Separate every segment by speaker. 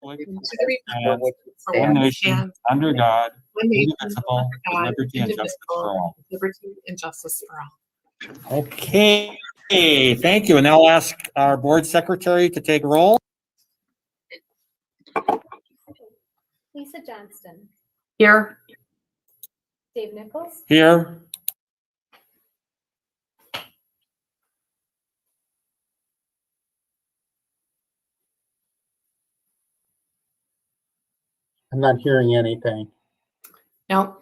Speaker 1: and one nation, under God, indivisible, with liberty and justice for all. Okay, thank you. And now I'll ask our board secretary to take roll.
Speaker 2: Lisa Johnston.
Speaker 3: Here.
Speaker 2: Dave Nichols.
Speaker 1: Here.
Speaker 4: I'm not hearing anything.
Speaker 3: No.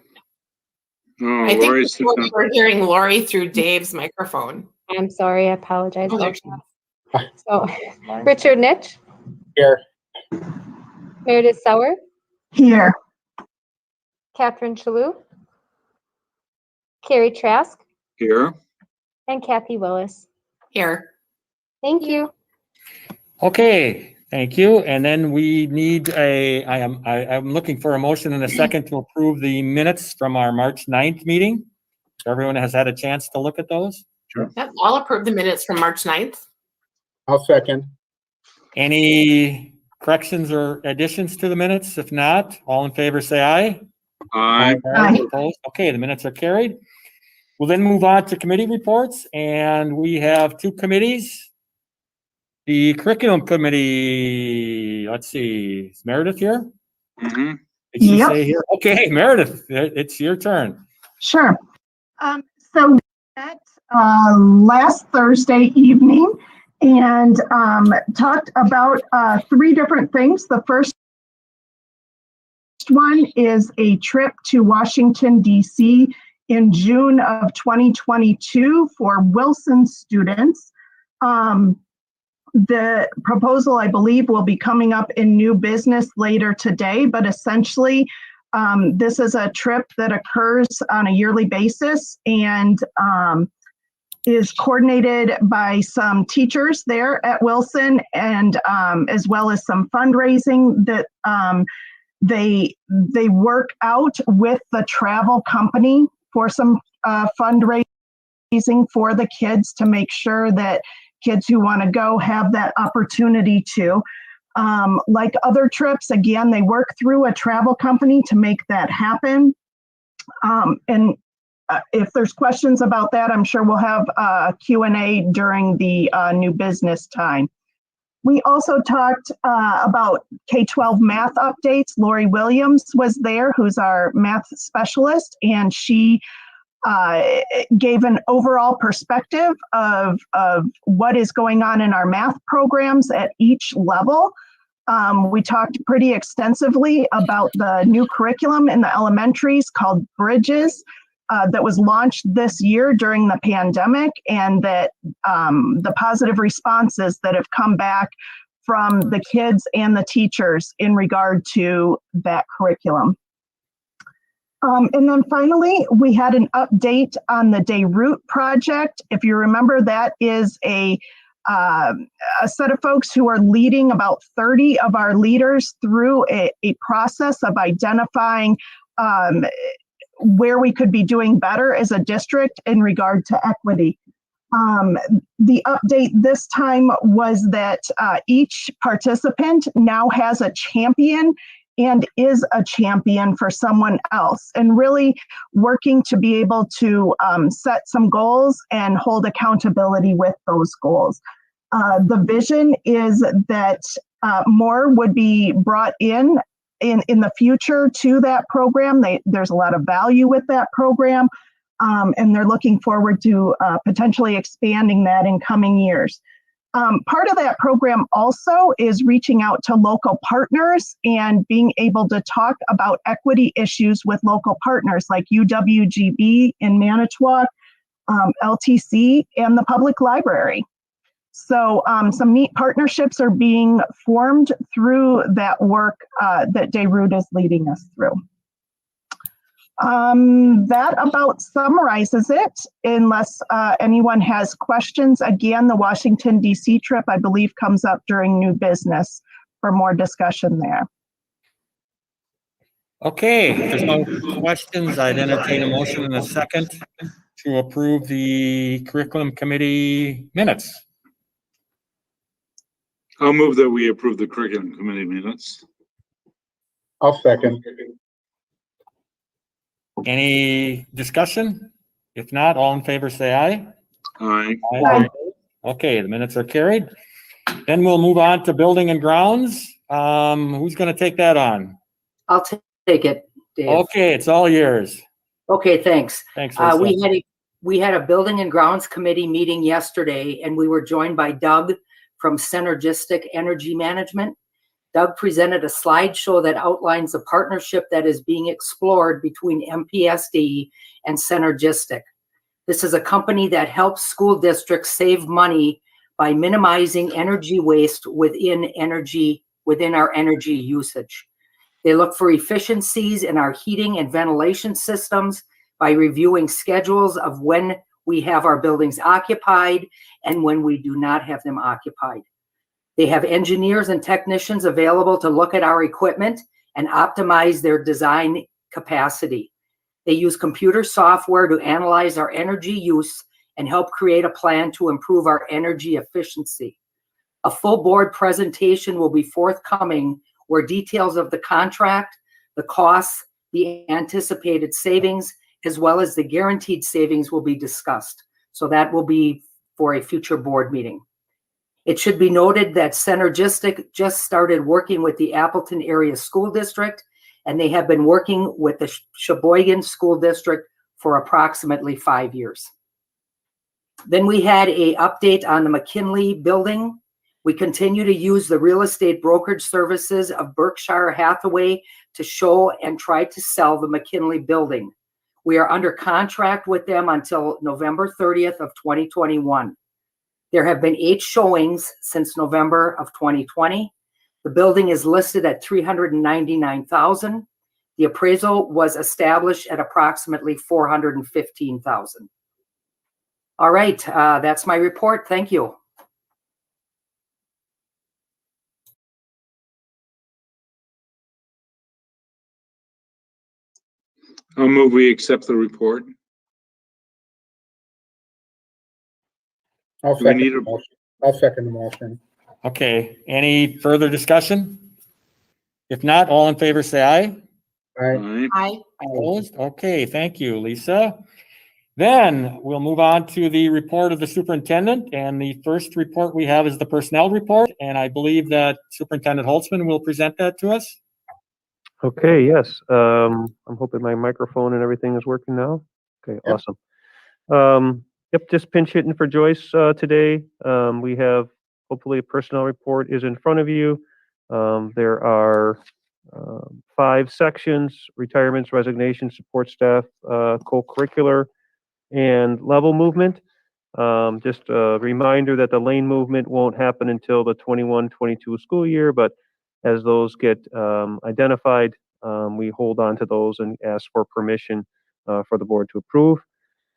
Speaker 5: Oh,
Speaker 3: I think
Speaker 5: Lori's
Speaker 3: we're hearing Lori through Dave's microphone.
Speaker 2: I'm sorry, I apologize.
Speaker 3: Oh, there
Speaker 2: about
Speaker 3: she
Speaker 2: that. So, Richard Nitch.
Speaker 4: Here.
Speaker 2: Meredith Sauer.
Speaker 6: Here.
Speaker 2: Catherine Chalou. Carrie Trask.
Speaker 5: here.
Speaker 2: And Kathy Willis.
Speaker 3: Here.
Speaker 2: Thank you.
Speaker 1: Okay, thank you. And then we need I'm looking for a motion and a second to approve the minutes from our March 9th meeting. So everyone has had a chance to look at those.
Speaker 3: Yep, I'll approve the minutes from March 9th.
Speaker 4: I'll second.
Speaker 1: Any corrections or additions to the minutes? If not, all in favor say aye.
Speaker 5: Aye.
Speaker 6: Aye.
Speaker 1: Opposed? Okay, the minutes are carried. We'll then move on to committee reports, and we have two committees. The curriculum committee, let's see, is Meredith here?
Speaker 5: Mm-hmm.
Speaker 1: Did she
Speaker 6: Yep.
Speaker 1: say here? Okay, Meredith, it's your turn.
Speaker 6: Sure. So we met last Thursday evening and talked about three different things. The first one is a trip to Washington, D.C. in June of 2022 for Wilson students. The proposal, I believe, will be coming up in new business later today, but essentially, this is a trip that occurs on a yearly basis and is coordinated by some teachers there at Wilson and as well as some fundraising that they work out with the travel company for some fundraising for the kids to make sure that kids who want to go have that opportunity to. Like other trips, again, they work through a travel company to make that happen. And if there's questions about that, I'm sure we'll have a Q&A during the new business time. We also talked about K-12 math updates. Lori Williams was there, who's our math specialist, and she gave an overall perspective of what is going on in our math programs at each level. We talked pretty extensively about the new curriculum in the elementaries called Bridges that was launched this year during the pandemic, and that the positive responses that have come back from the kids and the teachers in regard to that curriculum. And then finally, we had an update on the DayRoot project. If you remember, that is a set of folks who are leading about 30 of our leaders through a process of identifying where we could be doing better as a district in regard to equity. The update this time was that each participant now has a champion and is a champion for someone else, and really working to be able to set some goals and hold accountability with those goals. The vision is that more would be brought in the future to that program. There's a lot of value with that program, and they're looking forward to potentially expanding that in coming years. Part of that program also is reaching out to local partners and being able to talk about equity issues with local partners like UWGB in Manitowoc, LTC, and the public library. So some neat partnerships are being formed through that work that DayRoot is leading us through. That about summarizes it, unless anyone has questions. Again, the Washington, D.C. trip, I believe, comes up during new business for more discussion there.
Speaker 1: Okay, if there's no questions, I'd entertain a motion in a second to approve the curriculum committee minutes.
Speaker 5: I'll move that we approve the curriculum committee minutes.
Speaker 4: I'll second.
Speaker 1: Any discussion? If not, all in favor, say aye.
Speaker 5: Aye.
Speaker 6: Aye.
Speaker 1: Okay, the minutes are carried. Then we'll move on to building and grounds. Who's gonna take that on?
Speaker 7: I'll take it, Dave.
Speaker 1: Okay, it's all yours.
Speaker 7: Okay, thanks.
Speaker 1: Thanks,
Speaker 7: We
Speaker 1: Lisa.
Speaker 7: had a Building and Grounds Committee meeting yesterday, and we were joined by Doug from Synergistic Energy Management. Doug presented a slideshow that outlines the partnership that is being explored between MPSD and Synergistic. This is a company that helps school districts save money by minimizing energy waste within our energy usage. They look for efficiencies in our heating and ventilation systems by reviewing schedules of when we have our buildings occupied and when we do not have them occupied. They have engineers and technicians available to look at our equipment and optimize their design capacity. They use computer software to analyze our energy use and help create a plan to improve our energy efficiency. A full board presentation will be forthcoming where details of the contract, the costs, the anticipated savings, as well as the guaranteed savings will be discussed. So that will be for a future board meeting. It should be noted that Synergistic just started working with the Appleton Area School District, and they have been working with the Sheboygan School District for approximately 5 years. Then we had an update on the McKinley building. We continue to use the real estate brokerage services of Berkshire Hathaway to show and try to sell the McKinley building. We are under contract with them until November 30th of 2021. There have been 8 showings since November of 2020. The building is listed at $399,000. The appraisal was established at approximately $415,000. All right, that's my report. Thank you.
Speaker 5: I'll move we accept the report.
Speaker 4: I'll
Speaker 5: Do we
Speaker 4: second
Speaker 5: need
Speaker 4: the
Speaker 5: a-
Speaker 4: motion. I'll second the motion.
Speaker 1: Okay, any further discussion? If not, all in favor, say aye.
Speaker 4: Aye.
Speaker 5: Aye.
Speaker 3: Aye.
Speaker 1: Opposed? Okay, thank you, Lisa. Then we'll move on to the report of the superintendent, and the first report we have is the personnel report, and I believe that Superintendent Holtzman will present that to us.
Speaker 8: Okay, yes. I'm hoping my microphone and everything is working now. Okay,
Speaker 4: Yep.
Speaker 8: awesome. Yep, just pinch hitting for Joyce today. We have, hopefully, a personnel report is in front of you. There are 5 sections: retirements, resignations, support staff, co-curricular, and level movement. Just a reminder that the lane movement won't happen until the 21-22 school year, but as those get identified, we hold on to those and ask for permission for the board to approve.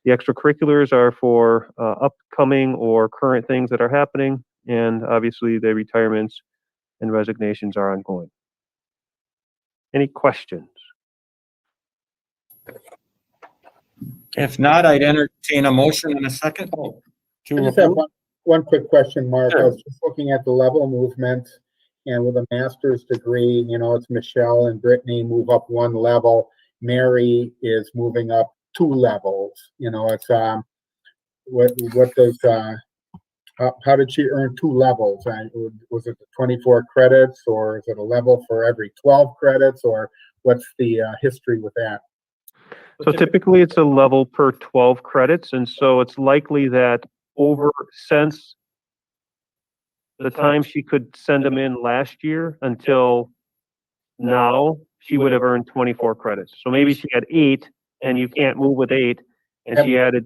Speaker 8: The extracurriculars are for upcoming or current things that are happening, and obviously the retirements and resignations are ongoing. Any questions?
Speaker 1: If not, I'd entertain a motion in a second
Speaker 4: I
Speaker 1: to
Speaker 4: just have
Speaker 1: approve.
Speaker 4: one quick question, Mark. I
Speaker 1: Sure.
Speaker 4: was just looking at the level movement, and with a master's degree, it's Michelle and Brittany move up 1 level. Mary is moving up 2 levels. It's what does how did she earn 2 levels? Was it the 24 credits, or is it a level for every 12 credits, or what's the history with that?
Speaker 8: So typically it's a level per 12 credits, and so it's likely that since the time she could send them in last year until now, she would have earned 24 credits. So maybe she had 8 and you can't move with 8, and she added,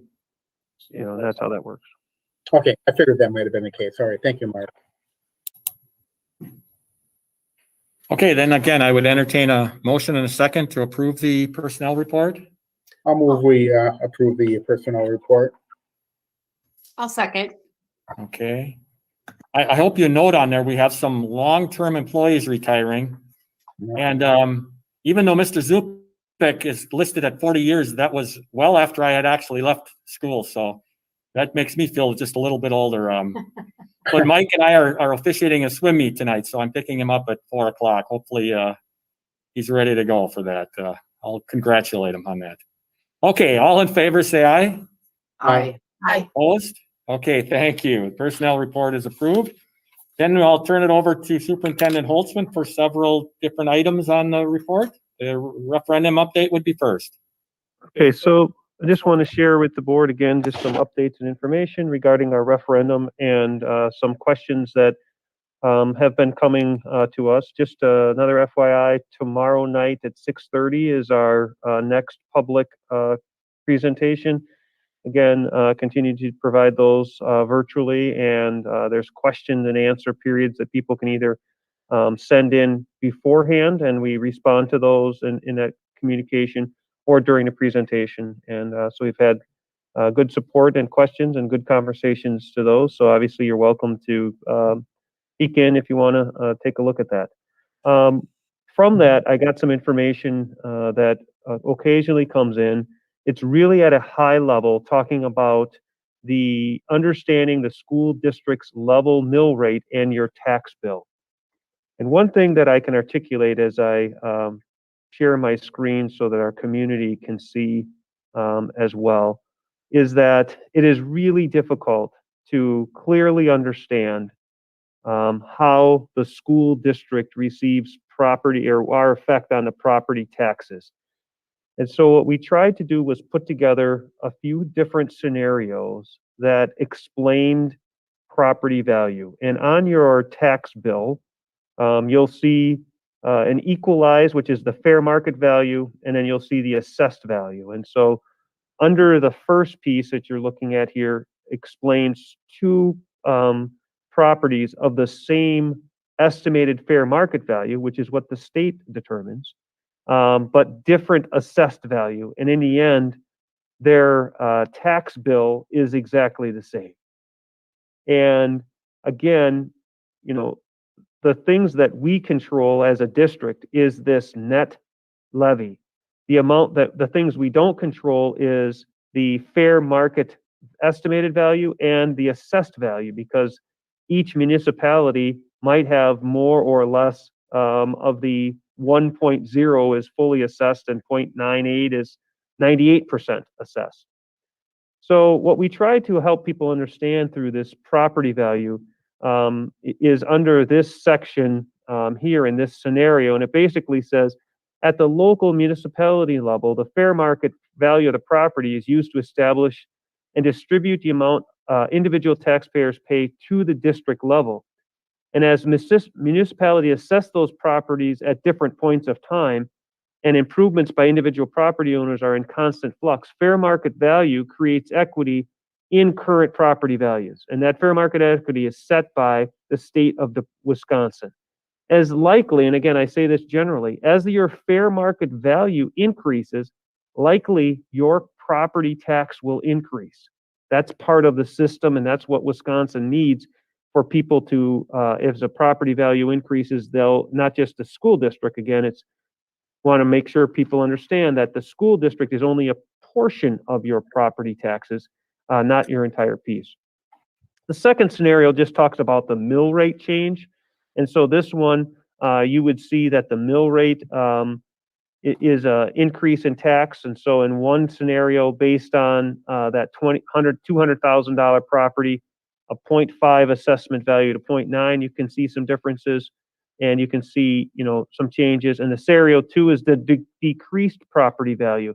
Speaker 8: that's how that works.
Speaker 4: Okay, I figured that might have been the case. All right, thank you, Mark.
Speaker 1: Okay, then again, I would entertain a motion in a second to approve the personnel report.
Speaker 4: I'll move we approve the personnel report.
Speaker 3: I'll second.
Speaker 1: Okay. I hope you note on there, we have some long-term employees retiring. And even though Mr. Zupek is listed at 40 years, that was well after I had actually left school. So that makes me feel just a little bit older. But Mike and I are officiating a swim meet tonight, so I'm picking him up at 4 o'clock. Hopefully, he's ready to go for that. I'll congratulate him on that. Okay, all in favor, say aye.
Speaker 7: Aye.
Speaker 1: Opposed? Okay, thank you. Personnel report is approved. Then I'll turn it over to Superintendent Holtzman for several different items on the report. The referendum update would be first.
Speaker 8: Okay, so I just want to share with the board again, just some updates and information regarding our referendum and some questions that have been coming to us. Just another FYI, tomorrow night at 6:30 is our next public presentation. Again, continue to provide those virtually, and there's question and answer periods that people can either send in beforehand, and we respond to those in that communication, or during the presentation. And so we've had good support and questions and good conversations to those. So obviously you're welcome to peek in if you want to take a look at that. From that, I got some information that occasionally comes in. It's really at a high level talking about the understanding the school district's level mill rate and your tax bill. And one thing that I can articulate as I share my screen so that our community can see as well is that it is really difficult to clearly understand how the school district receives property or our effect on the property taxes. And so what we tried to do was put together a few different scenarios that explained property value. And on your tax bill, you'll see an equalized, which is the fair market value, and then you'll see the assessed value. And so under the first piece that you're looking at here explains two properties of the same estimated fair market value, which is what the state determines, but different assessed value. And in the end, their tax bill is exactly the same. And again, you know, the things that we control as a district is this net levy. The amount that the things we don't control is the fair market estimated value and the assessed value, because each municipality might have more or less of the 1.0 is fully assessed and 0.98 is 98% assessed. So what we try to help people understand through this property value is under this section here in this scenario, and it basically says at the local municipality level, the fair market value of the property is used to establish and distribute the amount individual taxpayers pay to the district level. And as municipality assess those properties at different points of time, and improvements by individual property owners are in constant flux, fair market value creates equity in current property values. And that fair market equity is set by the state of Wisconsin. As likely, and again, I say this generally, as your fair market value increases, likely your property tax will increase. That's part of the system, and that's what Wisconsin needs for people to, if the property value increases, they'll, not just the school district, again, it's want to make sure people understand that the school district is only a portion of your property taxes, not your entire piece. The second scenario just talks about the mill rate change. And so this one, you would see that the mill rate is an increase in tax. And so in one scenario, based on that $200,000 property, a 0.5 assessment value to 0.9, you can see some differences, and you can see, you know, some changes. And the scenario 2 is the decreased property value,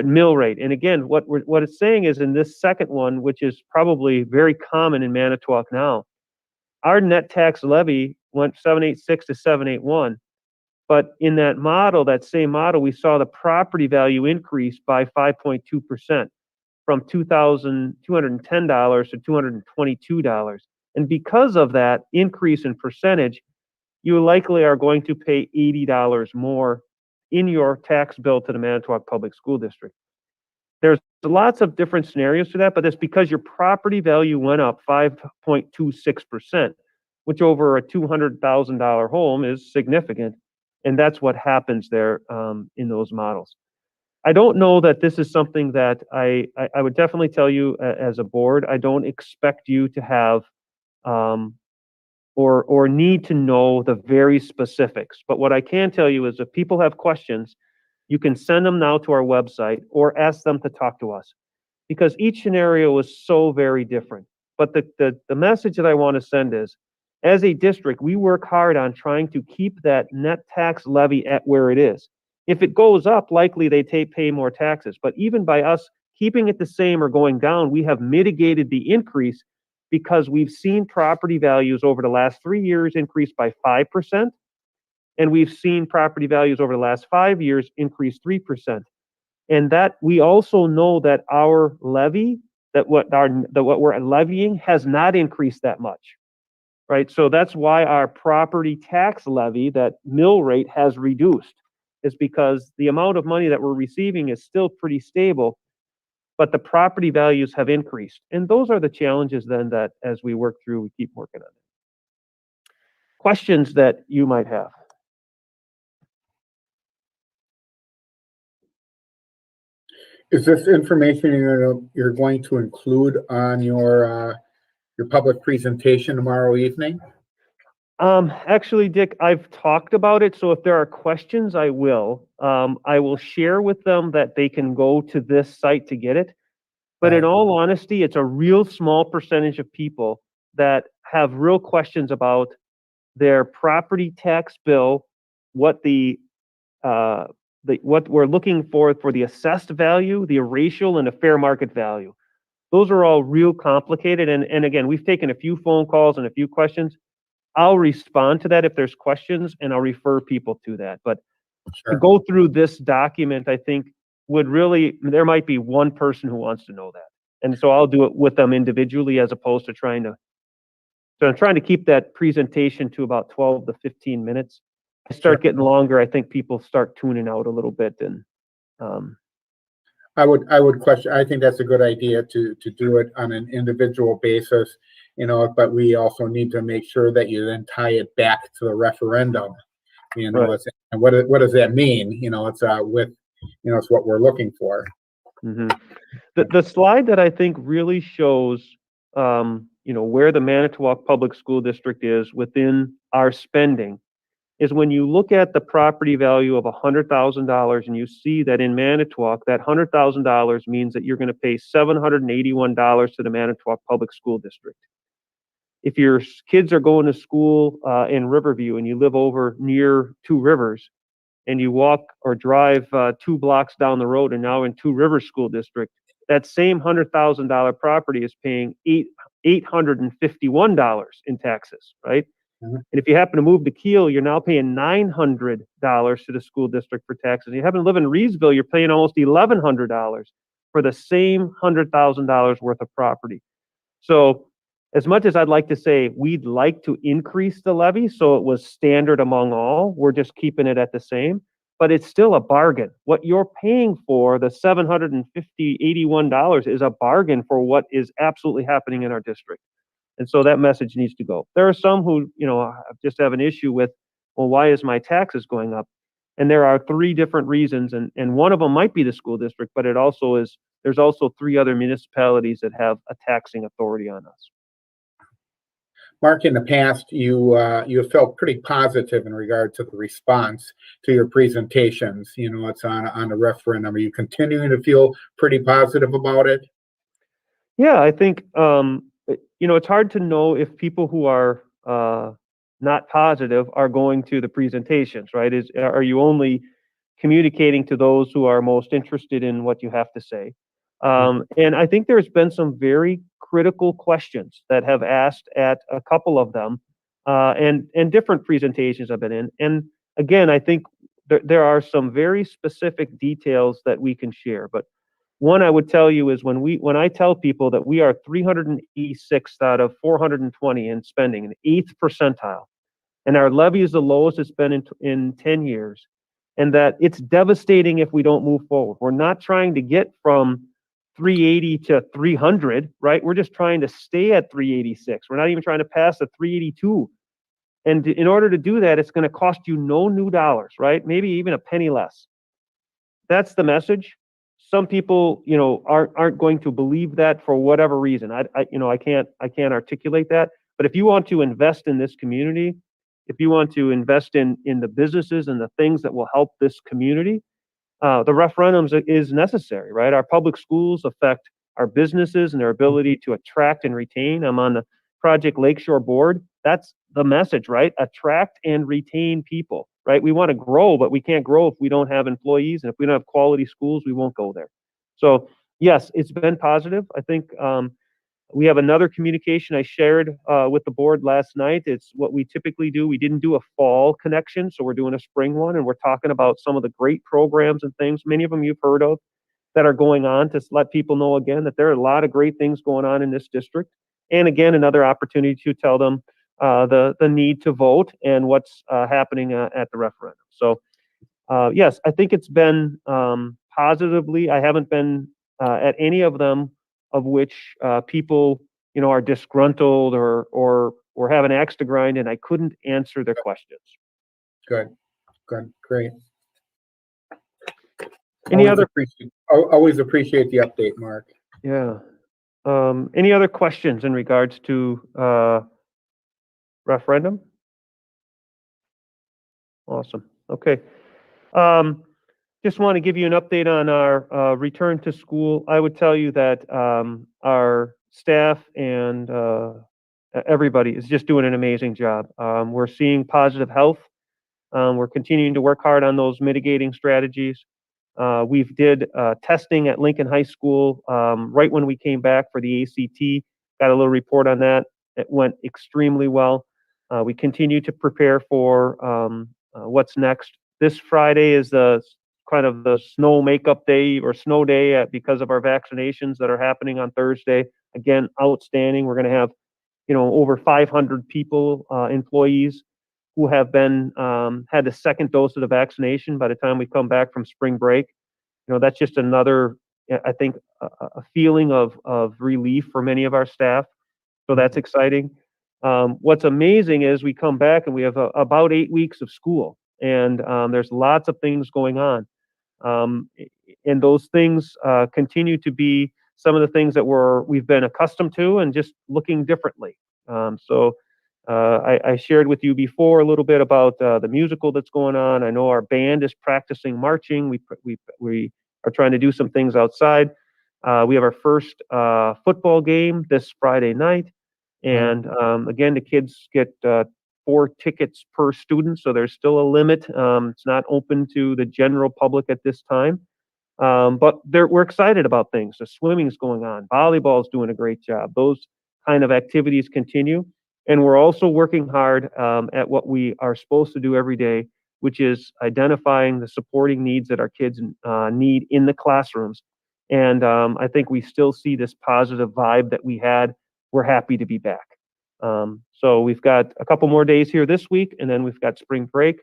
Speaker 8: mill rate. And again, what it's saying is in this second one, which is probably very common in Manitowoc now, our net tax levy went 786 to 781. But in that model, that same model, we saw the property value increase by 5.2%. From $2,210 to $222. And because of that increase in percentage, you likely are going to pay $80 more in your tax bill to the Manitowoc Public School District. There's lots of different scenarios to that, but that's because your property value went up 5.26%, which over a $200,000 home is significant. And that's what happens there in those models. I don't know that this is something that I would definitely tell you as a board, I don't expect you to have or need to know the very specifics. But what I can tell you is if people have questions, you can send them now to our website or ask them to talk to us, because each scenario is so very different. But the message that I want to send is, as a district, we work hard on trying to keep that net tax levy at where it is. If it goes up, likely they pay more taxes. But even by us keeping it the same or going down, we have mitigated the increase because we've seen property values over the last 3 years increase by 5%, and we've seen property values over the last 5 years increase 3%. And that we also know that our levy, that what we're levying has not increased that much, right? So that's why our property tax levy, that mill rate, has reduced, is because the amount of money that we're receiving is still pretty stable, but the property values have increased. And those are the challenges then that as we work through, we keep working on it. Questions that you might have?
Speaker 4: Is this information you're going to include on your public presentation tomorrow evening?
Speaker 8: Actually, Dick, I've talked about it, so if there are questions, I will. I will share with them that they can go to this site to get it. But in all honesty, it's a real small percentage of people that have real questions about their property tax bill, what what we're looking for the assessed value, the erasal, and the fair market value. Those are all real complicated. And again, we've taken a few phone calls and a few questions. I'll respond to that if there's questions, and I'll refer people to that. But to go through this document, I think there might be one person who wants to know that. And so I'll do it with them individually as opposed to so I'm trying to keep that presentation to about 12 to 15 minutes. I start getting longer, I think people start tuning out a little bit. And
Speaker 4: I would question, I think that's a good idea to do it on an individual basis, but we also need to make sure that you then tie it back to the referendum.
Speaker 8: Right.
Speaker 4: And what does that mean? It's what we're looking for.
Speaker 8: Mm-hmm. The slide that I think really shows, where the Manitowoc Public School District is within our spending is when you look at the property value of $100,000 and you see that in Manitowoc, that $100,000 means that you're going to pay $781 to the Manitowoc Public School District. If your kids are going to school in Riverview and you live over near Two Rivers and you walk or drive 2 blocks down the road and now in Two Rivers School District, that same $100,000 property is paying $851 in taxes, right?
Speaker 4: Mm-hmm.
Speaker 8: And if you happen to move to Kiel, you're now paying $900 to the school district for taxes. You happen to live in Reesville, you're paying almost $1,100 for the same $100,000 worth of property. So as much as I'd like to say we'd like to increase the levy so it was standard among all, we're just keeping it at the same, but it's still a bargain. What you're paying for, the $781 is a bargain for what is absolutely happening in our district. And so that message needs to go. There are some who, just have an issue with, well, why is my taxes going up? And there are 3 different reasons, and one of them might be the school district, but there's also 3 other municipalities that have a taxing authority on us.
Speaker 4: Mark, in the past, you have felt pretty positive in regard to the response to your presentations. It's on the referendum. Are you continuing to feel pretty positive about it?
Speaker 8: Yeah, I think it's hard to know if people who are not positive are going to the presentations, right? Are you only communicating to those who are most interested in what you have to say? And I think there's been some very critical questions that have asked at a couple of them, and different presentations I've been in. And again, I think there are some very specific details that we can share. But one I would tell you is when I tell people that we are 386th out of 420 in spending, an 8th percentile, and our levy is the lowest it's been in 10 years, and that it's devastating if we don't move forward. We're not trying to get from 380 to 300, right? We're just trying to stay at 386. We're not even trying to pass the 382. And in order to do that, it's going to cost you no new dollars, right? Maybe even a penny less. That's the message. Some people, aren't going to believe that for whatever reason. I can't articulate that. But if you want to invest in this community, if you want to invest in the businesses and the things that will help this community, the referendums is necessary, right? Our public schools affect our businesses and their ability to attract and retain. I'm on the Project Lakeshore board. That's the message, right? Attract and retain people, right? We want to grow, but we can't grow if we don't have employees, and if we don't have quality schools, we won't go there. So yes, it's been positive. I think we have another communication I shared with the board last night. It's what we typically do. We didn't do a fall connection, so we're doing a spring one, and we're talking about some of the great programs and things, many of them you've heard of, that are going on, to let people know again that there are a lot of great things going on in this district. And again, another opportunity to tell them the need to vote and what's happening at the referendum. So yes, I think it's been positively. I haven't been at any of them of which people, are disgruntled or have an axe to grind, and I couldn't answer their questions.
Speaker 4: Good, great. Always appreciate the update, Mark.
Speaker 8: Yeah. Any other questions in regards to referendum? Awesome. Okay. Just want to give you an update on our return to school. I would tell you that our staff and everybody is just doing an amazing job. We're seeing positive health. We're continuing to work hard on those mitigating strategies. We've did testing at Lincoln High School right when we came back for the ACT. Got a little report on that. It went extremely well. We continue to prepare for what's next. This Friday is the kind of the snow makeup day or snow day because of our vaccinations that are happening on Thursday. Again, outstanding. We're going to have, over 500 people, employees who have been had the second dose of the vaccination by the time we come back from spring break. That's just another, I think, a feeling of relief for many of our staff. So that's exciting. What's amazing is we come back and we have about 8 weeks of school, and there's lots of things going on. And those things continue to be some of the things that we've been accustomed to and just looking differently. So I shared with you before a little bit about the musical that's going on. I know our band is practicing marching. We are trying to do some things outside. We have our first football game this Friday night. And again, the kids get 4 tickets per student, so there's still a limit. It's not open to the general public at this time. But we're excited about things. The swimming's going on. Volleyball's doing a great job. Those kind of activities continue. And we're also working hard at what we are supposed to do every day, which is identifying the supporting needs that our kids need in the classrooms. And I think we still see this positive vibe that we had. We're happy to be back. So we've got a couple more days here this week, and then we've got spring break.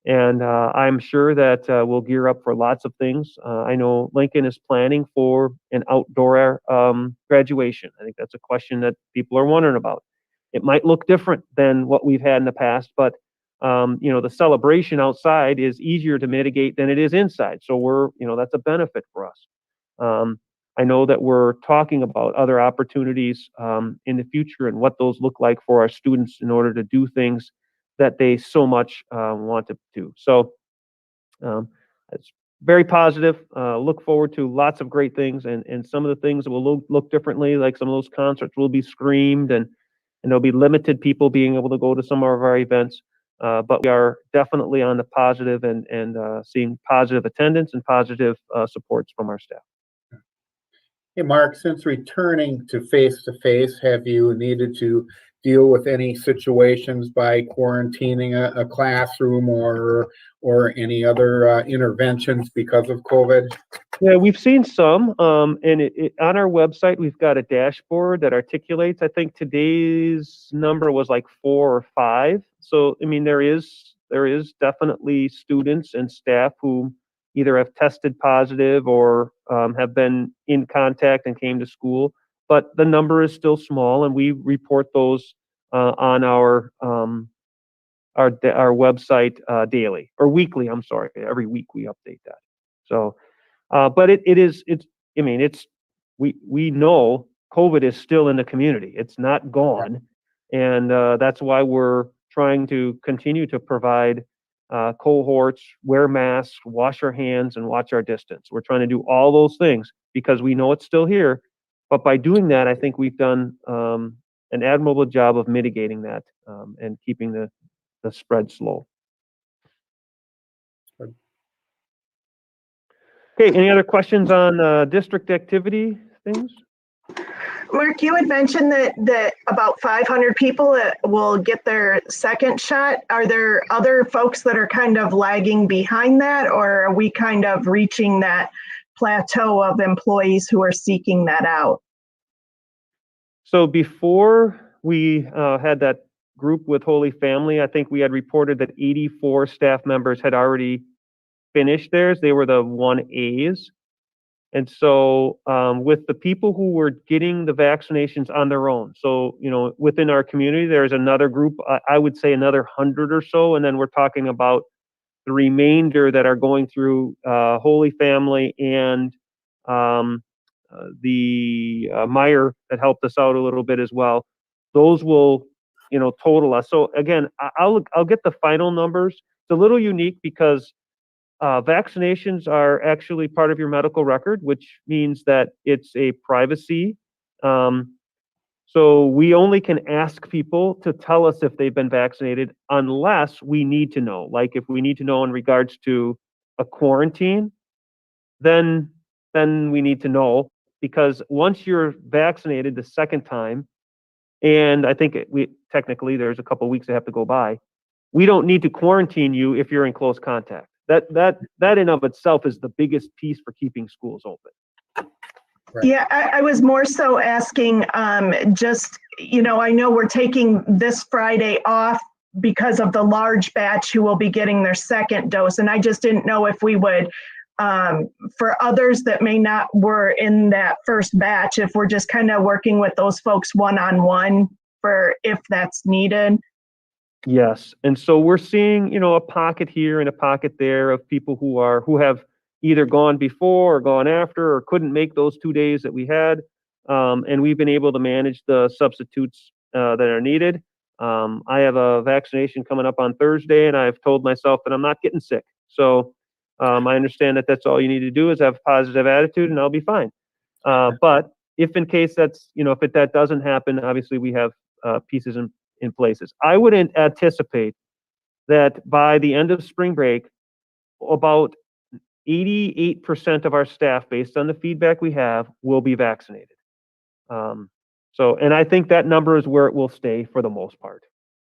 Speaker 8: And I'm sure that we'll gear up for lots of things. I know Lincoln is planning for an outdoor graduation. I think that's a question that people are wondering about. It might look different than what we've had in the past, but the celebration outside is easier to mitigate than it is inside. So that's a benefit for us. I know that we're talking about other opportunities in the future and what those look like for our students in order to do things that they so much want to do. So it's very positive. Look forward to lots of great things, and some of the things will look differently, like some of those concerts will be streamed, and there'll be limited people being able to go to some of our events. But we are definitely on the positive and seeing positive attendance and positive supports from our staff.
Speaker 4: Hey, Mark, since returning to face-to-face, have you needed to deal with any situations by quarantining a classroom or any other interventions because of COVID?
Speaker 8: Yeah, we've seen some, and on our website, we've got a dashboard that articulates, I think today's number was like 4 or 5. So, I mean, there is definitely students and staff who either have tested positive or have been in contact and came to school, but the number is still small, and we report those on our website daily or weekly. I'm sorry, every week we update that. So, but we know COVID is still in the community. It's not gone. And that's why we're trying to continue to provide cohorts, wear masks, wash our hands, and watch our distance. We're trying to do all those things because we know it's still here. But by doing that, I think we've done an admirable job of mitigating that and keeping the spread slow.
Speaker 4: Good.
Speaker 8: Okay, any other questions on district activity things?
Speaker 6: Mark, you had mentioned that about 500 people will get their second shot. Are there other folks that are kind of lagging behind that, or are we kind of reaching that plateau of employees who are seeking that out?
Speaker 8: So before we had that group with Holy Family, I think we had reported that 84 staff members had already finished theirs. They were the 1As. And so with the people who were getting the vaccinations on their own, so, you know, within our community, there's another group, I would say another 100 or so. And then we're talking about the remainder that are going through Holy Family and the Meyer that helped us out a little bit as well. Those will, you know, total us. So again, I'll get the final numbers. It's a little unique because vaccinations are actually part of your medical record, which means that it's a privacy. So we only can ask people to tell us if they've been vaccinated unless we need to know. Like if we need to know in regards to a quarantine, then we need to know, because once you're vaccinated the second time, and I think technically there's a couple weeks that have to go by, we don't need to quarantine you if you're in close contact. That in and of itself is the biggest piece for keeping schools open.
Speaker 4: Right.
Speaker 6: Yeah, I was more so asking, just, you know, I know we're taking this Friday off because of the large batch who will be getting their second dose. And I just didn't know if we would, for others that may not were in that first batch, if we're just kind of working with those folks one-on-one for if that's needed.
Speaker 8: Yes, and so we're seeing, you know, a pocket here and a pocket there of people who have either gone before or gone after or couldn't make those 2 days that we had, and we've been able to manage the substitutes that are needed. I have a vaccination coming up on Thursday, and I've told myself that I'm not getting sick. So I understand that that's all you need to do is have a positive attitude, and I'll be fine. But if in case that's, you know, if that doesn't happen, obviously we have pieces in places. I would anticipate that by the end of spring break, about 88% of our staff, based on the feedback we have, will be vaccinated. And I think that number is where it will stay for the most part.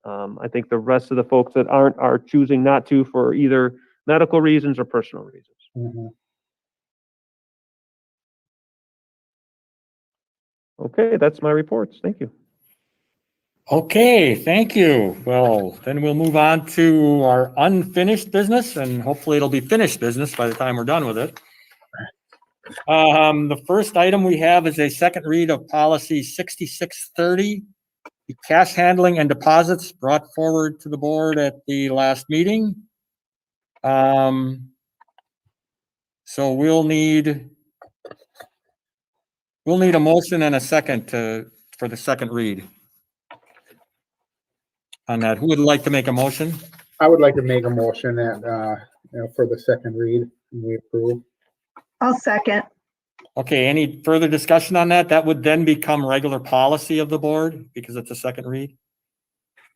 Speaker 8: I think the rest of the folks that aren't are choosing not to for either medical reasons or personal reasons.
Speaker 4: Mhm.
Speaker 8: Okay, that's my reports. Thank you.
Speaker 1: Okay, thank you. Well, then we'll move on to our unfinished business, and hopefully it'll be finished business by the time we're done with it. The first item we have is a second read of policy 6630, the cash handling and deposits brought forward to the board at the last meeting. So we'll need a motion and a second for the second read on that. Who would like to make a motion?
Speaker 4: I would like to make a motion that, you know, for the second read, we approve.
Speaker 6: I'll second.
Speaker 1: Okay, any further discussion on that? That would then become regular policy of the board because it's a second read.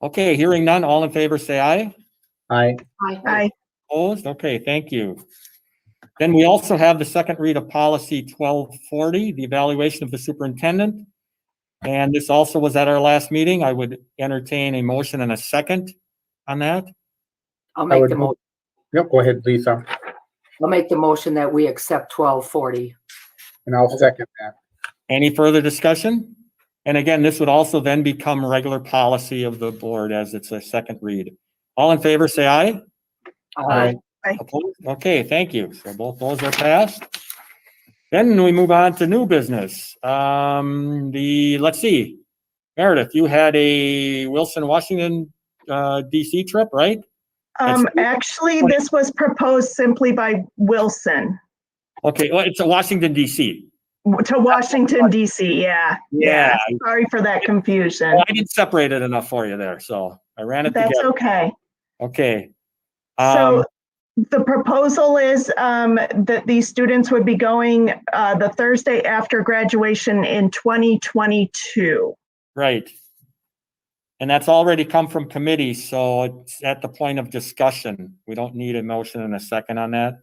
Speaker 1: Okay, hearing none, all in favor say aye.
Speaker 4: Aye.
Speaker 6: Aye.
Speaker 1: Opposed? Okay, thank you. Then we also have the second read of policy 1240, the evaluation of the superintendent. And this also was at our last meeting. I would entertain a motion and a second on that.
Speaker 7: I'll make the motion.
Speaker 4: Yep, go ahead, Lisa,
Speaker 7: I'll make the motion that we accept 1240.
Speaker 4: and I'll second that.
Speaker 1: Any further discussion? And again, this would also then become regular policy of the board as it's a second read. All in favor, say aye.
Speaker 7: Aye.
Speaker 1: Opposed? Okay, thank you. So both those are passed. Then we move on to new business. Let's see. Meredith, you had a Wilson, Washington, DC trip, right?
Speaker 6: Actually, this was proposed simply by Wilson.
Speaker 1: Okay, well, it's a Washington, DC.
Speaker 6: To Washington DC, yeah.
Speaker 1: Yeah.
Speaker 6: Sorry for that confusion.
Speaker 1: Well, I didn't separate it enough for you there, so I ran it
Speaker 6: That's
Speaker 1: together.
Speaker 6: okay.
Speaker 1: Okay.
Speaker 6: So the proposal is that these students would be going the Thursday after graduation in 2022.
Speaker 1: Right. And that's already come from committee, so it's at the point of discussion. We don't need a motion and a second on that.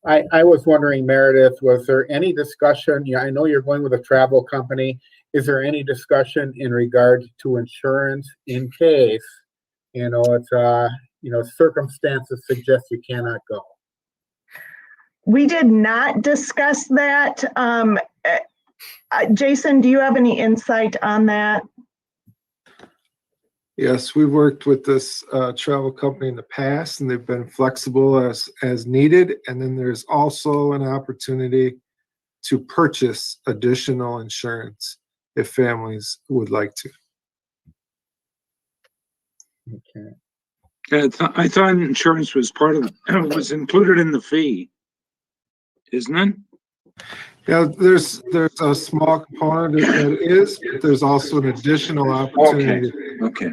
Speaker 4: I was wondering, Meredith, was there any discussion? Yeah, I know you're going with a travel company. Is there any discussion in regard to insurance in case, it's, circumstances suggest you cannot go?
Speaker 6: We did not discuss that. Jason, do you have any insight on that?
Speaker 9: Yes, we've worked with this travel company in the past, and they've been flexible as needed. And then there's also an opportunity to purchase additional insurance if families would like to.
Speaker 4: Okay.
Speaker 5: I thought insurance was was included in the fee, isn't it?
Speaker 9: Yeah, there's a small component that is, but there's also an additional opportunity.
Speaker 5: Okay.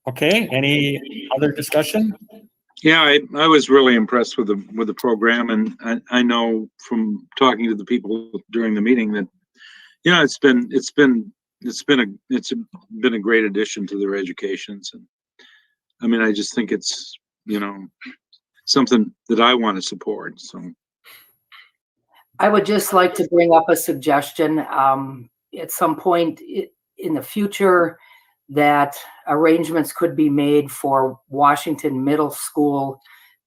Speaker 1: Okay, any other discussion?
Speaker 5: Yeah, I was really impressed with the program, and I know from talking to the people during the meeting that, it's been a great addition to their educations. And I mean, I just think it's, something that I want to support, so.
Speaker 7: I would just like to bring up a suggestion, at some point in the future, that arrangements could be made for Washington Middle School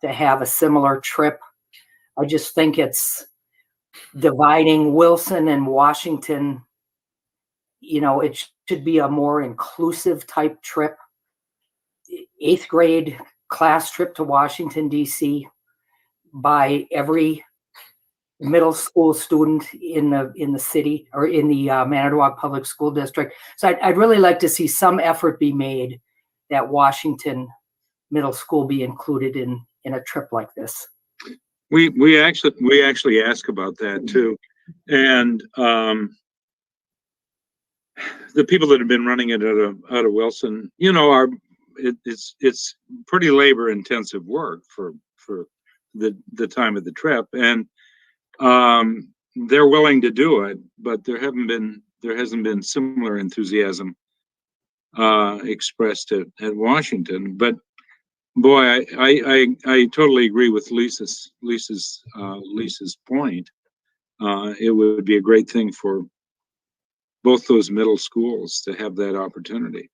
Speaker 7: to have a similar trip. I just think it's dividing Wilson and Washington. It should be a more inclusive type trip. 8th grade class trip to Washington, DC by every middle school student in the city or in the Manitowoc Public School District. So I'd really like to see some effort be made that Washington Middle School be included in a trip like this.
Speaker 5: We actually ask about that too, and the people that have been running it out of Wilson, it's pretty labor intensive work for the time of the trip, and they're willing to do it, but there hasn't been similar enthusiasm expressed at Washington. But boy, I totally agree with Lisa's point. It would be a great thing for both those middle schools to have that opportunity.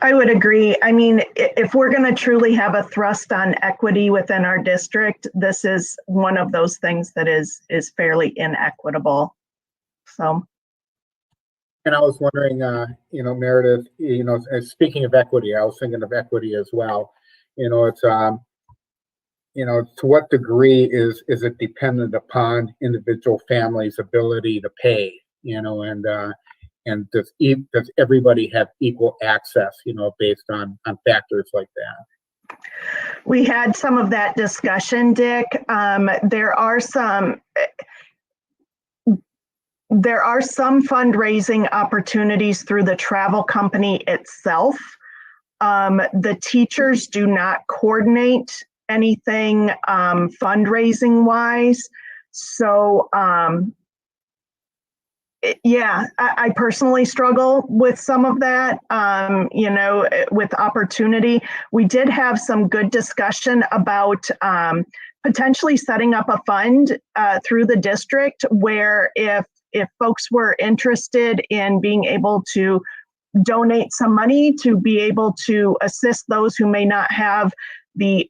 Speaker 6: I would agree. I mean, if we're going to truly have a thrust on equity within our district, this is one of those things that is fairly inequitable. So.
Speaker 4: And I was wondering, Meredith, speaking of equity, I was thinking of equity as well. It's, to what degree is it dependent upon individual families' ability to pay, and does everybody have equal access, based on factors like that?
Speaker 6: We had some of that discussion, Dick. There are some fundraising opportunities through the travel company itself. The teachers do not coordinate anything fundraising wise. So I personally struggle with some of that, with opportunity. We did have some good discussion about potentially setting up a fund through the district where if folks were interested in being able to donate some money to be able to assist those who may not have the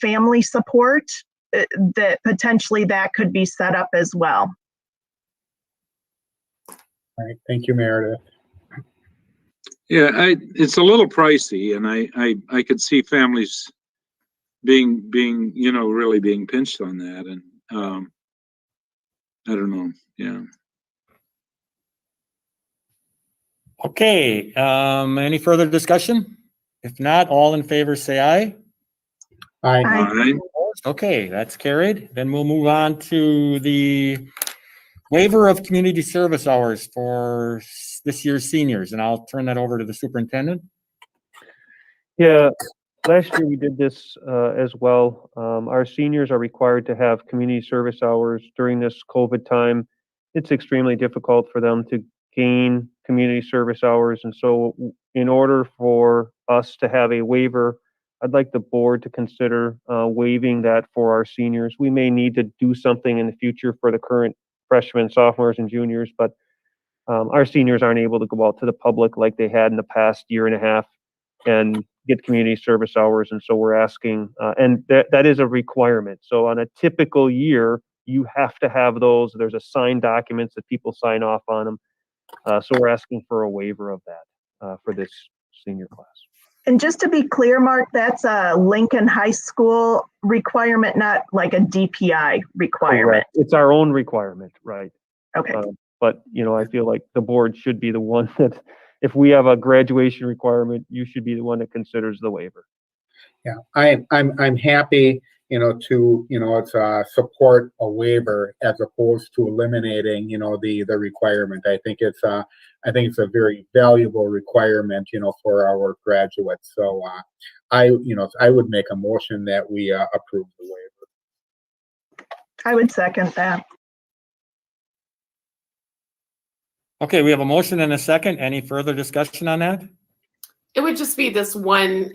Speaker 6: family support, that potentially that could be set up as well.
Speaker 4: All right, thank you, Meredith.
Speaker 5: Yeah, it's a little pricey, and I could see families being really being pinched on that, and I don't know. Yeah.
Speaker 1: Okay, any further discussion? If not, all in favor say aye.
Speaker 4: Aye.
Speaker 6: Aye.
Speaker 5: All right.
Speaker 1: Opposed? Okay, that's carried. Then we'll move on to the waiver of community service hours for this year's seniors, and I'll turn that over to the superintendent.
Speaker 8: Yeah, last year we did this as well. Our seniors are required to have community service hours during this COVID time. It's extremely difficult for them to gain community service hours. And so in order for us to have a waiver, I'd like the board to consider waiving that for our seniors. We may need to do something in the future for the current freshmen, sophomores, and juniors, but our seniors aren't able to go out to the public like they had in the past year and a half and get community service hours. And so we're asking, and that is a requirement. So on a typical year, you have to have those. There's a signed documents that people sign off on them. So we're asking for a waiver of that for this senior class.
Speaker 6: And just to be clear, Mark, that's a Lincoln High School requirement, not like a DPI requirement.
Speaker 8: Correct. It's our own requirement, right?
Speaker 6: Okay.
Speaker 8: But, I feel like the board should be the one that, if we have a graduation requirement, you should be the one that considers the waiver.
Speaker 4: Yeah, I'm happy, to support a waiver as opposed to eliminating, the requirement. I think it's a very valuable requirement, for our graduates. So I would make a motion that we approve the waiver.
Speaker 6: I would second that.
Speaker 1: Okay, we have a motion and a second. Any further discussion on that?
Speaker 3: It would just be this one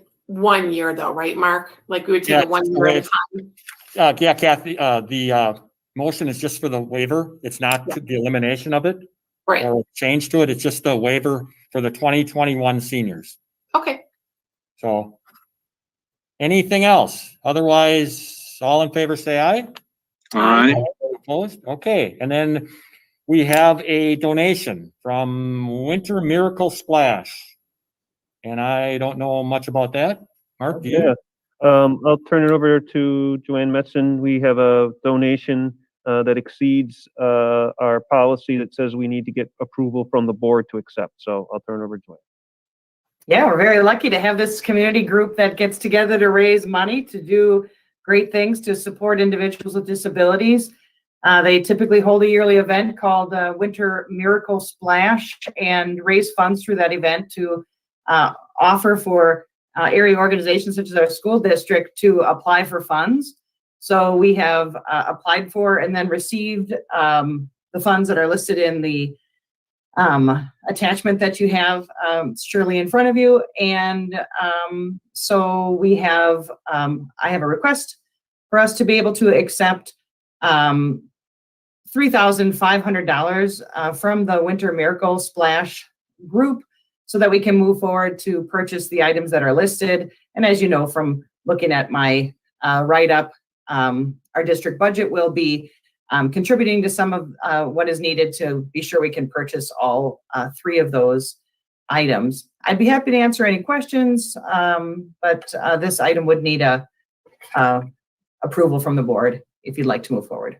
Speaker 3: year though, right, Mark? Like we would take
Speaker 1: Yeah,
Speaker 3: it 1 year at a time.
Speaker 1: Yeah, Kathy, the motion is just for the waiver. It's not the elimination of it
Speaker 3: Right.
Speaker 1: or change to it. It's just the waiver for the 2021 seniors.
Speaker 3: Okay.
Speaker 1: So anything else? Otherwise, all in favor, say aye.
Speaker 5: Aye.
Speaker 1: Opposed? Okay, and then we have a donation from Winter Miracle Splash. And I don't know much about that. Mark, do you?
Speaker 8: Yeah. I'll turn it over to Joanne Metzen. We have a donation that exceeds our policy that says we need to get approval from the board to accept. So I'll turn it over to Joanne.
Speaker 10: Yeah, we're very lucky to have this community group that gets together to raise money to do great things to support individuals with disabilities. They typically hold a yearly event called Winter Miracle Splash and raise funds through that event to offer for area organizations such as our school district to apply for funds. So we have applied for and then received the funds that are listed in the attachment that you have surely in front of you. And so we have, I have a request for us to be able to accept $3,500 from the Winter Miracle Splash group so that we can move forward to purchase the items that are listed. And as you know, from looking at my write-up, our district budget will be contributing to some of what is needed to be sure we can purchase all 3 of those items. I'd be happy to answer any questions, but this item would need a approval from the board if you'd like to move forward.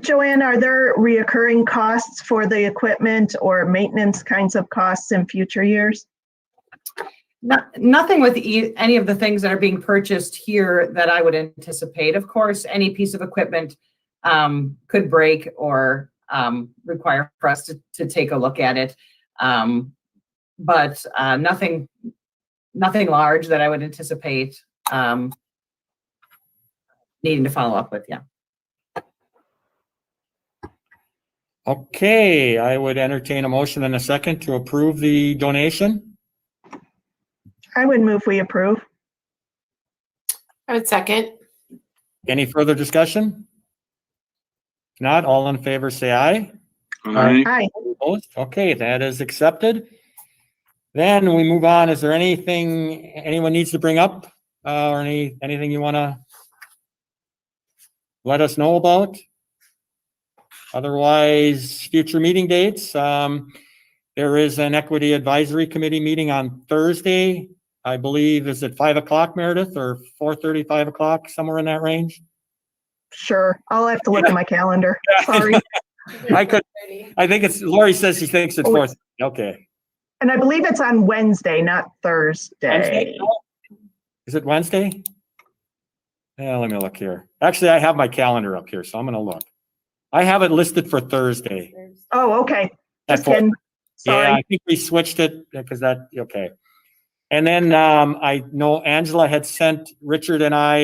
Speaker 6: Joanne, are there reoccurring costs for the equipment or maintenance kinds of costs in future years?
Speaker 10: Nothing with any of the things that are being purchased here that I would anticipate. Of course, any piece of equipment could break or require for us to take a look at it. But nothing large that I would anticipate needing to follow up with, yeah.
Speaker 1: Okay, I would entertain a motion in a second to approve the donation.
Speaker 6: I would move we approve.
Speaker 3: I would second.
Speaker 1: Any further discussion? If not, all in favor, say aye.
Speaker 5: Aye.
Speaker 6: Aye.
Speaker 1: Opposed? Okay, that is accepted. Then we move on. Is there anything anyone needs to bring up or anything you want to let us know about? Otherwise, future meeting dates. There is an Equity Advisory Committee meeting on Thursday. I believe, is it 5 o'clock, Meredith, or 4:30, 5 o'clock, somewhere in that range?
Speaker 6: Sure. I'll have to look at my calendar. Sorry.
Speaker 1: I think it's, Lori says she thinks it's 4. Okay.
Speaker 6: And I believe it's on Wednesday, not Thursday.
Speaker 1: Wednesday? Is it Wednesday? Yeah, let me look here. Actually, I have my calendar up here, so I'm gonna look. I have it listed for Thursday.
Speaker 6: Oh, okay.
Speaker 1: At
Speaker 6: Just
Speaker 1: four.
Speaker 6: kidding.
Speaker 1: Yeah,
Speaker 6: Sorry.
Speaker 1: I think we switched it because okay. And then, I know Angela had sent Richard and I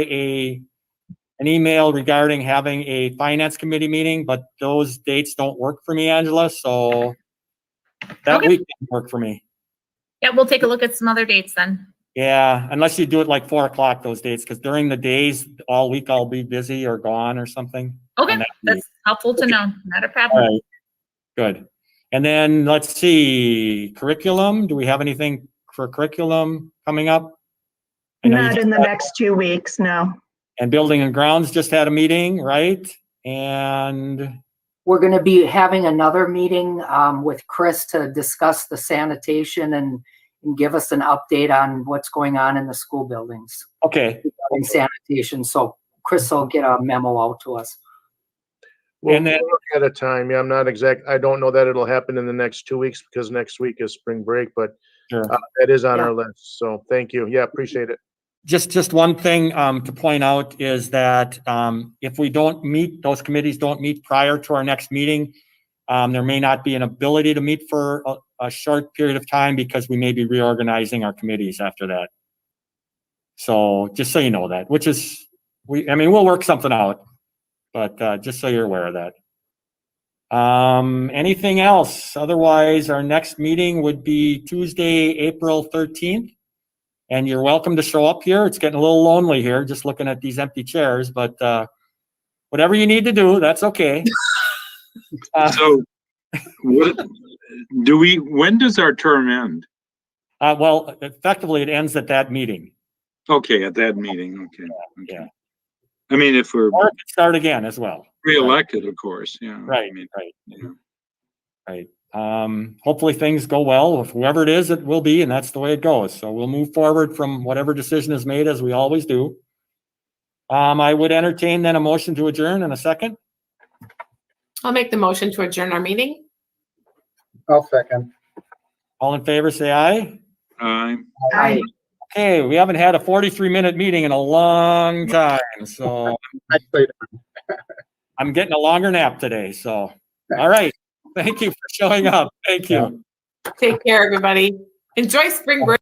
Speaker 1: an email regarding having a finance committee meeting, but those dates don't work for me, Angela, so that
Speaker 11: Okay.
Speaker 1: week didn't work for me.
Speaker 11: Yeah, we'll take a look at some other dates then.
Speaker 1: Yeah, unless you do it like 4 o'clock those dates, because during the days, all week I'll be busy or gone or something.
Speaker 11: Okay,
Speaker 1: on that week.
Speaker 11: that's helpful to know. Not a
Speaker 1: All
Speaker 11: problem.
Speaker 1: right, good. And then let's see, curriculum, do we have anything for curriculum coming up? I know you
Speaker 6: Not
Speaker 1: just
Speaker 6: in the
Speaker 1: had-
Speaker 6: next 2 weeks, no.
Speaker 1: And building and grounds just had a meeting, right? And,
Speaker 7: We're going to be having another meeting with Chris to discuss the sanitation and give us an update on what's going on in the school buildings
Speaker 1: okay,
Speaker 7: and sanitation. So Chris will get a memo out to us.
Speaker 8: We'll
Speaker 1: And then-
Speaker 8: we'll look at a time. Yeah, I'm not exact. I don't know that it'll happen in the next 2 weeks because next week is spring break, but
Speaker 1: sure.
Speaker 8: that is on
Speaker 7: Yeah.
Speaker 8: our list. So thank you. Yeah, appreciate it.
Speaker 1: Just one thing to point out is that if we don't meet, those committees don't meet prior to our next meeting, there may not be an ability to meet for a short period of time because we may be reorganizing our committees after that. So just so you know that, which is, we'll work something out, but just so you're aware of that. Anything else? Otherwise, our next meeting would be Tuesday, April 13th. And you're welcome to show up here. It's getting a little lonely here, just looking at these empty chairs, but whatever you need to do, that's okay.
Speaker 5: So, when does our term end?
Speaker 1: Well, effectively, it ends at that meeting.
Speaker 5: Okay, at that meeting, okay.
Speaker 1: Yeah.
Speaker 5: I mean, if we're
Speaker 1: Or it could start again as well.
Speaker 5: reelected, of course, yeah.
Speaker 1: Right,
Speaker 5: I mean,
Speaker 1: right,
Speaker 5: yeah.
Speaker 1: right. Hopefully things go well with whoever it is, it will be, and that's the way it goes. So we'll move forward from whatever decision is made, as we always do. I would entertain then a motion to adjourn in a second.
Speaker 3: I'll make the motion to adjourn our meeting.
Speaker 4: I'll second.
Speaker 1: All in favor, say aye.
Speaker 7: Aye.
Speaker 1: Okay, we haven't had a 43-minute meeting in a long time, so
Speaker 4: Nicely
Speaker 1: I'm getting a longer nap today, so, all right. Thank you for showing up. Thank you.
Speaker 3: Take care, everybody. Enjoy spring break.